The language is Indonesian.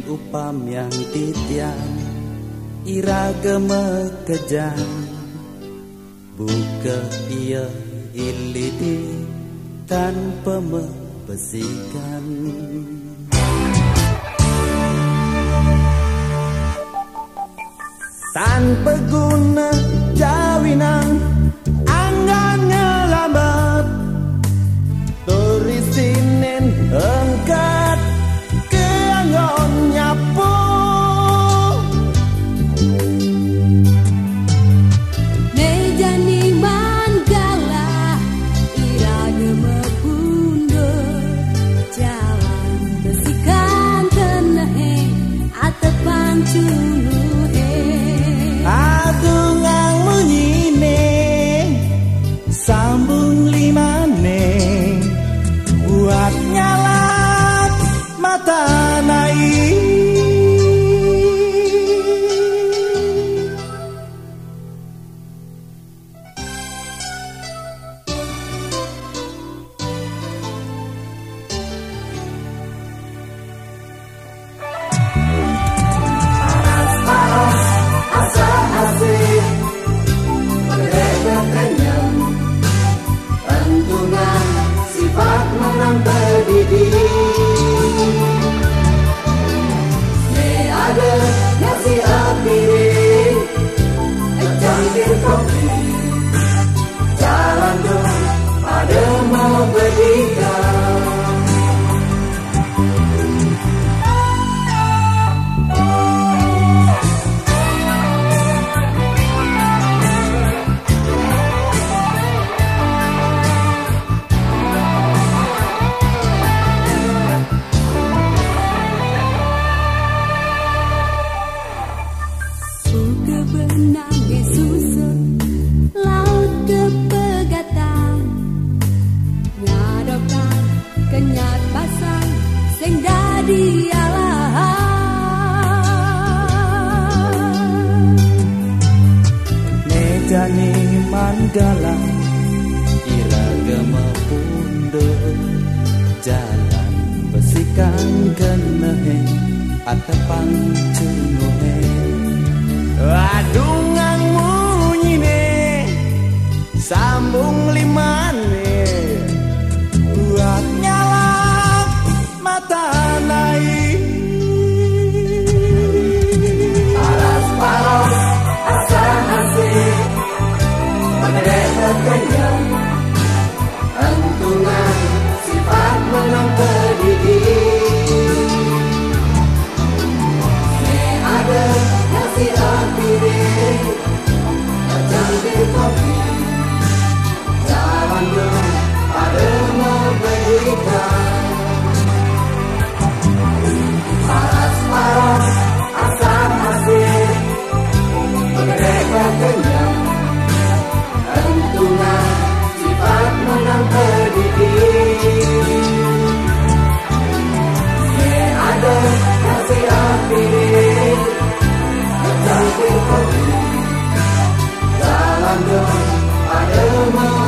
upam yang titian iraga mekejang buka ia ilidi tanpa membesikan. Tanpa guna jawinan anggan ngelambat turisinin engkat ke anggon nyapu mejani manggala iraga mepundur jalan besikan tenehe atepang culuhe adungang munyine sambung limane buat nyalak mata naik. Jalan dong pada mau berikan. Buka benang susut laut ke pegatan ngadopkan kenyat pasang sing dadi alahan Mejani manggala iraga mepundur jalan besikan kenehe atepang culuhe adungang munyine sambung limane buat nyalak mata naik. Paras-paras asa asik menderek kenyang entungan sifat menang pedih ada nasi apiring cangkir kopi jalan dong pada mau berikan. Paras-paras asam asik mendereka kenyang entungan sifat menang pedih ada nasi apiring cangkir kopi jalan dong pada mau